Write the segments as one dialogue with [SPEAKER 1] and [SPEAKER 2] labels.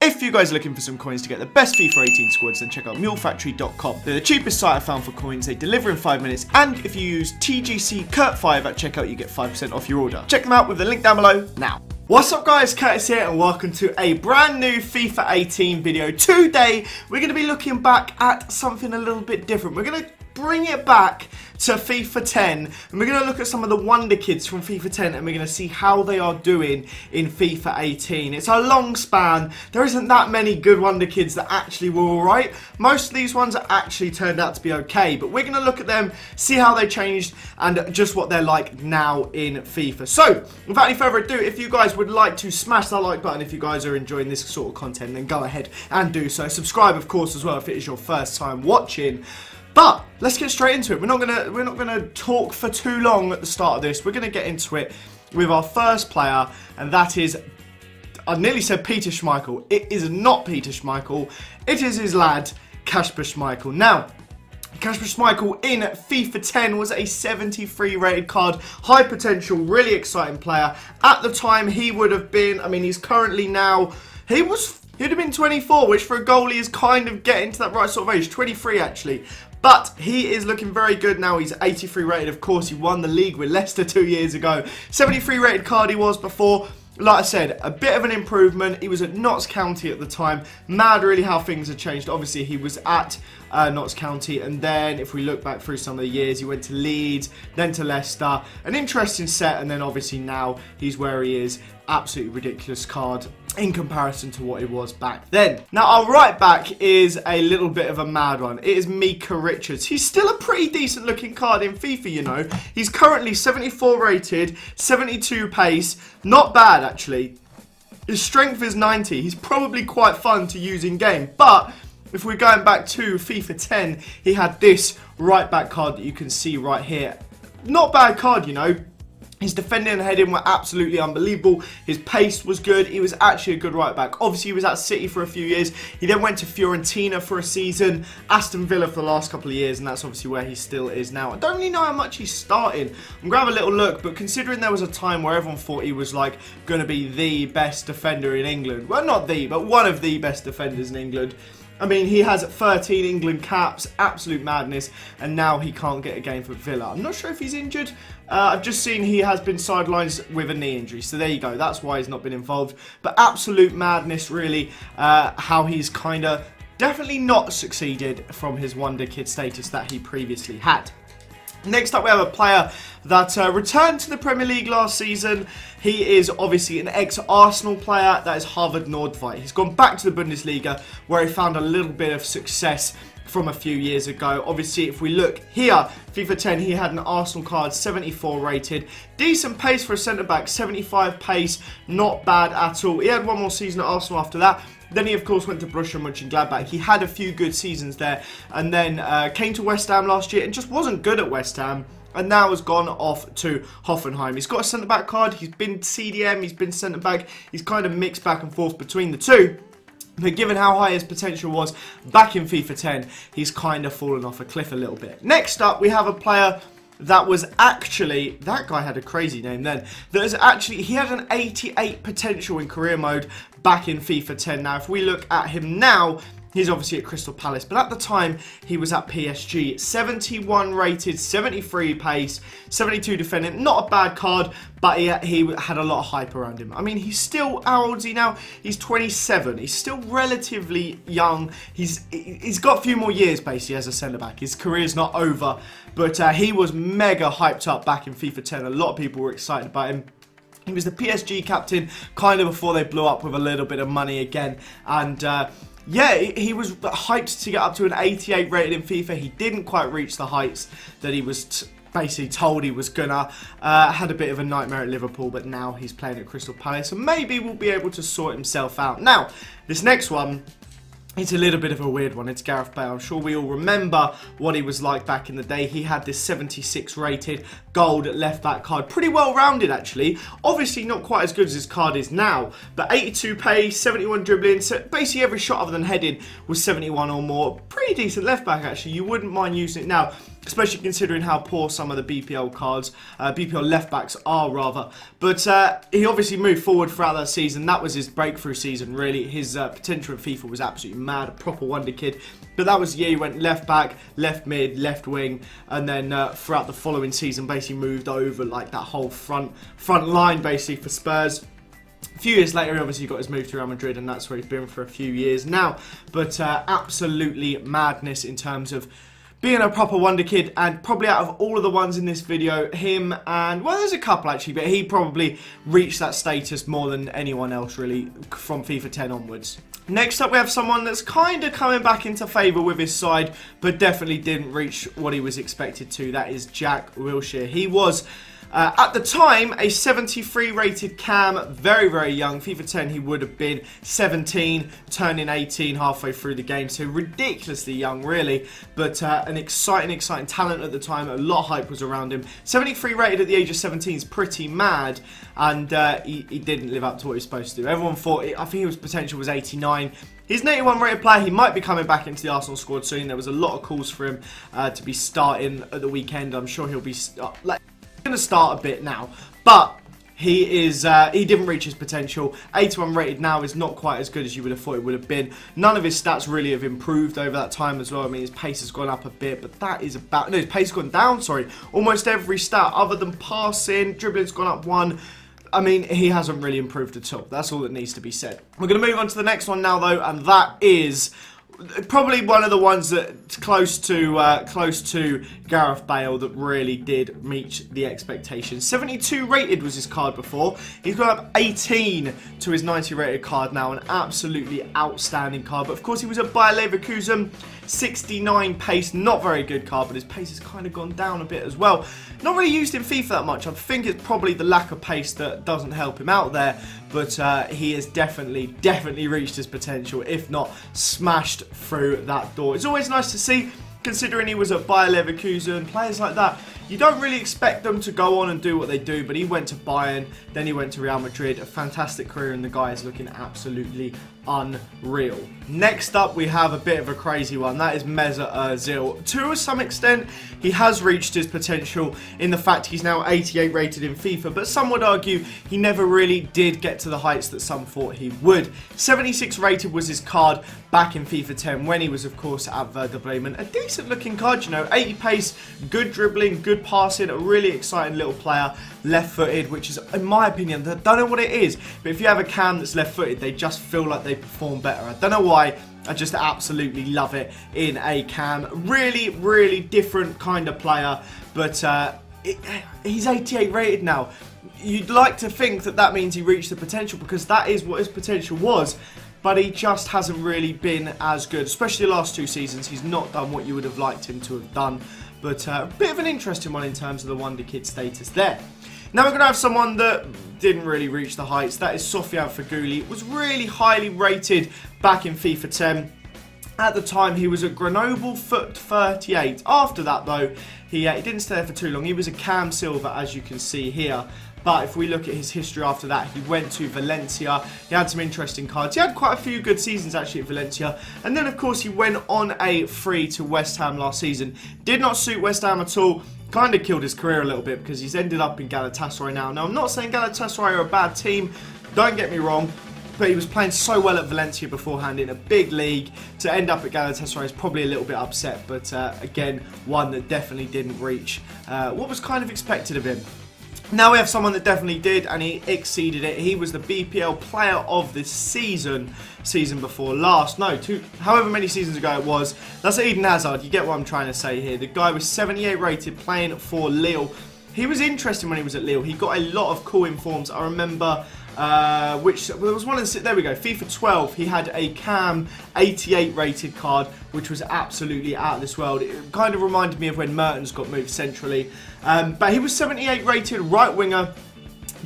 [SPEAKER 1] If you guys are looking for some coins to get the best FIFA 18 squads, then check out mulefactory.com. They're the cheapest site I've found for coins, they deliver in 5 minutes, and if you use TGC Kurt5 at checkout, you get 5% off your order. Check them out with the link down below now. What's up guys, Curtis here and welcome to a brand new FIFA 18 video. Today, we're going to be looking back at something a little bit different. We're going to bring it back to FIFA 10 and we're going to look at some of the Wonderkids from FIFA 10 and we're going to see how they are doing in FIFA 18. It's a long span. There isn't that many good Wonderkids that actually were alright. Most of these ones actually turned out to be okay, but we're going to look at them, see how they changed and just what they're like now in FIFA. So, without any further ado, if you guys would like to smash that like button if you guys are enjoying this sort of content, then go ahead and do so. Subscribe of course as well if it is your first time watching. But let's get straight into it. We're not gonna talk for too long at the start of this. We're gonna get into it with our first player, and that is, I nearly said Peter Schmeichel. It is not Peter Schmeichel. It is his lad, Kasper Schmeichel. Now, Kasper Schmeichel in FIFA 10 was a 73 rated card, high potential, really exciting player. At the time, he would have been, I mean, he's currently now, he'd have been 24, which for a goalie is kind of getting to that right sort of age, 23 actually. But he is looking very good now. He's 83 rated, of course. He won the league with Leicester 2 years ago. 73 rated card he was before. Like I said, a bit of an improvement. He was at Notts County at the time. Mad really how things have changed. Obviously, he was at Notts County. And then if we look back through some of the years, he went to Leeds, then to Leicester. An interesting set. And then obviously now he's where he is. Absolutely ridiculous card in comparison to what it was back then. Now, our right back is a little bit of a mad one. It is Micah Richards. He's still a pretty decent looking card in FIFA, you know. He's currently 74 rated, 72 pace. Not bad, actually. His strength is 90. He's probably quite fun to use in game. But if we're going back to FIFA 10, he had this right back card that you can see right here. Not bad card, you know. His defending and heading were absolutely unbelievable. His pace was good. He was actually a good right back. Obviously, he was at City for a few years. He then went to Fiorentina for a season, Aston Villa for the last couple of years, and that's obviously where he still is now. I don't really know how much he's starting. I'm going to have a little look, but considering there was a time where everyone thought he was like going to be the best defender in England. Well, not the, but one of the best defenders in England. I mean, he has 13 England caps, absolute madness, and now he can't get a game for Villa. I'm not sure if he's injured. I've just seen he has been sidelined with a knee injury, so there you go. That's why he's not been involved. But absolute madness, really, how he's kind of definitely not succeeded from his Wonderkid status that he previously had. Next up, we have a player that returned to the Premier League last season. He is obviously an ex-Arsenal player. That is Harvard Nordtveit. He's gone back to the Bundesliga where he found a little bit of success from a few years ago. Obviously, if we look here, FIFA 10, he had an Arsenal card, 74 rated. Decent pace for a centre-back, 75 pace, not bad at all. He had one more season at Arsenal after that. Then he, of course, went to Borussia Mönchengladbach. He had a few good seasons there and then came to West Ham last year and just wasn't good at West Ham. And now has gone off to Hoffenheim. He's got a centre-back card. He's been CDM. He's been centre-back. He's kind of mixed back and forth between the two. But given how high his potential was back in FIFA 10, he's kind of fallen off a cliff a little bit. Next up, we have a player that was actually, that guy had a crazy name then, that was actually, he had an 88 potential in career mode back in FIFA 10. Now, if we look at him now, he's obviously at Crystal Palace, but at the time, he was at PSG. 71 rated, 73 pace, 72 defending. Not a bad card, but he had a lot of hype around him. I mean, he's still, how old is he now? He's 27. He's still relatively young. He's got a few more years, basically, as a centre-back. His career's not over, but he was mega hyped up back in FIFA 10. A lot of people were excited about him. He was the PSG captain kind of before they blew up with a little bit of money again. And yeah, he was hyped to get up to an 88 rated in FIFA. He didn't quite reach the heights that he was basically told he was gonna. Had a bit of a nightmare at Liverpool, but now he's playing at Crystal Palace. And maybe will be able to sort himself out. Now, this next one, it's a little bit of a weird one. It's Gareth Bale. I'm sure we all remember what he was like back in the day. He had this 76 rated gold left back card. Pretty well rounded, actually. Obviously not quite as good as his card is now. But 82 pace, 71 dribbling. So basically every shot other than heading was 71 or more. Pretty decent left back, actually. You wouldn't mind using it now. especially considering how poor some of the BPL cards, BPL left backs are rather. But he obviously moved forward throughout that season. That was his breakthrough season, really. His potential in FIFA was absolutely mad, a proper wonder kid. But that was the year he went left back, left mid, left wing, and then throughout the following season basically moved over like that whole front line basically for Spurs. A few years later, he obviously got his move to Real Madrid, and that's where he's been for a few years now. But absolutely madness in terms of being a proper wonder kid, and probably out of all of the ones in this video, him and, well, there's a couple actually, but he probably reached that status more than anyone else really from FIFA 10 onwards. Next up, we have someone that's kind of coming back into favour with his side, but definitely didn't reach what he was expected to. That is Jack Wilshere. He was at the time, a 73 rated cam, very, very young. FIFA 10, he would have been 17, turning 18 halfway through the game. So ridiculously young, really. But an exciting talent at the time. A lot of hype was around him. 73 rated at the age of 17 is pretty mad. And he didn't live up to what he was supposed to do. Everyone thought, I think his potential was 89. He's an 81 rated player. He might be coming back into the Arsenal squad soon. There was a lot of calls for him to be starting at the weekend. I'm sure he'll be going to start a bit now, but he didn't reach his potential. 81 rated now is not quite as good as you would have thought it would have been. None of his stats really have improved over that time as well. I mean, his pace has gone up a bit, but that is about, no, his pace has gone down, sorry. Almost every stat other than passing, dribbling's gone up 1. I mean, he hasn't really improved at all. That's all that needs to be said. We're going to move on to the next one now, though, and that is probably one of the ones that's close to Gareth Bale that really did meet the expectations. 72 rated was his card before. He's got up 18 to his 90 rated card now. An absolutely outstanding card. But of course he was at Bayer Leverkusen. 69 pace, not very good card, but his pace has kind of gone down a bit as well. Not really used in FIFA that much. I think it's probably the lack of pace that doesn't help him out there. But he has definitely reached his potential, if not smashed through that door. It's always nice to see, considering he was at Bayer Leverkusen, players like that, you don't really expect them to go on and do what they do, but he went to Bayern, then he went to Real Madrid, a fantastic career, and the guy is looking absolutely unreal. Next up, we have a bit of a crazy one. That is Mesut Ozil. To some extent, he has reached his potential in the fact he's now 88 rated in FIFA, but some would argue he never really did get to the heights that some thought he would. 76 rated was his card back in FIFA 10 when he was, of course, at Werder Bremen. A decent looking card, you know, 80 pace, good dribbling, good passing, a really exciting little player, left-footed, which is, in my opinion, I don't know what it is, but if you have a cam that's left-footed, they just feel like they perform better. I don't know why, I just absolutely love it in a cam. Really different kind of player, but he's 88 rated now. You'd like to think that that means he reached the potential, because that is what his potential was, but he just hasn't really been as good, especially the last 2 seasons. He's not done what you would have liked him to have done, but a bit of an interesting one in terms of the Wonder Kid status there. Now we're going to have someone that didn't really reach the heights. That is Feghouli. It was really highly rated back in FIFA 10. At the time, he was at Grenoble foot 38. After that, though, he didn't stay there for too long. He was a cam silver, as you can see here. But if we look at his history after that, he went to Valencia. He had some interesting cards. He had quite a few good seasons, actually, at Valencia. And then, of course, he went on a free to West Ham last season. Did not suit West Ham at all. Kind of killed his career a little bit, because he's ended up in Galatasaray now. Now, I'm not saying Galatasaray are a bad team. Don't get me wrong. But he was playing so well at Valencia beforehand in a big league. To end up at Galatasaray is probably a little bit upset. But again, one that definitely didn't reach what was kind of expected of him. Now we have someone that definitely did, and he exceeded it. He was the BPL player of the season before last. No, however many seasons ago it was. That's Eden Hazard. You get what I'm trying to say here. The guy was 78 rated, playing for Lille. He was interesting when he was at Lille. He got a lot of cool informs. I remember there was one in there we go, FIFA 12. He had a cam 88 rated card, which was absolutely out of this world. It kind of reminded me of when Mertens got moved centrally. But he was 78 rated, right winger.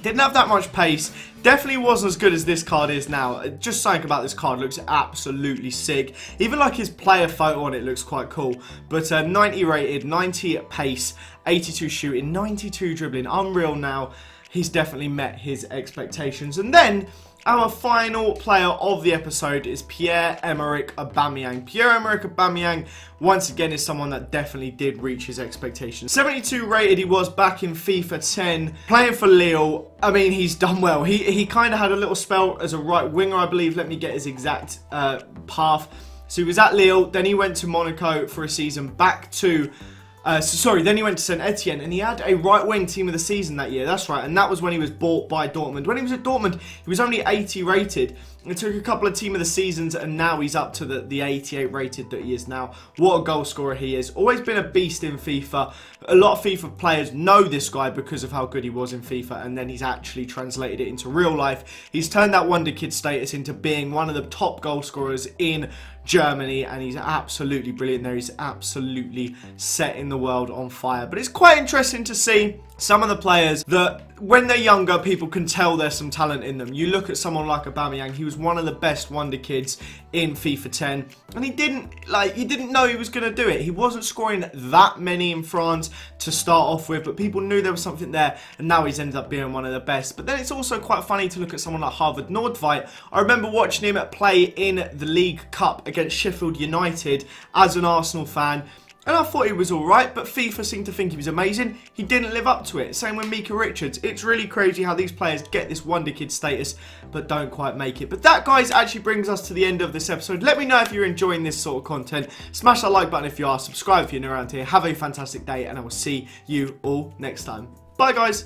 [SPEAKER 1] Didn't have that much pace. Definitely wasn't as good as this card is now. Just saying about this card, looks absolutely sick. Even like his player photo on it looks quite cool. But 90 rated, 90 pace, 82 shooting, 92 dribbling. Unreal now. He's definitely met his expectations. And then Our final player of the episode is Pierre-Emerick Aubameyang. Pierre-Emerick Aubameyang, once again, is someone that definitely did reach his expectations. 72 rated he was back in FIFA 10, playing for Lille. I mean, he's done well. He kind of had a little spell as a right winger, I believe. Let me get his exact path. So he was at Lille, then he went to Monaco for a season, back to... then he went to St Etienne, and he had a right-wing team of the season that year. That's right, and that was when he was bought by Dortmund. When he was at Dortmund, he was only 80 rated. It took a couple of team of the seasons, and now he's up to the 88 rated that he is now. What a goal scorer he is. Always been a beast in FIFA. A lot of FIFA players know this guy because of how good he was in FIFA, and then he's actually translated it into real life. He's turned that Wonderkid status into being one of the top goal scorers in Germany, and he's absolutely brilliant there. He's absolutely setting the world on fire. But it's quite interesting to see some of the players that, when they're younger, people can tell there's some talent in them. You look at someone like Aubameyang. He was one of the best Wonderkids in FIFA 10, and you didn't know he was going to do it. He wasn't scoring that many in France to start off with, but people knew there was something there, and now he's ended up being one of the best. But then it's also quite funny to look at someone like Harvard Nordtveit. I remember watching him play in the League Cup against Sheffield United as an Arsenal fan, and I thought he was alright, but FIFA seemed to think he was amazing. He didn't live up to it. Same with Mika Richards. It's really crazy how these players get this Wonderkid status, but don't quite make it. But that, guys, actually brings us to the end of this episode. Let me know if you're enjoying this sort of content. Smash that like button if you are. Subscribe if you're new around here. Have a fantastic day, and I will see you all next time. Bye, guys.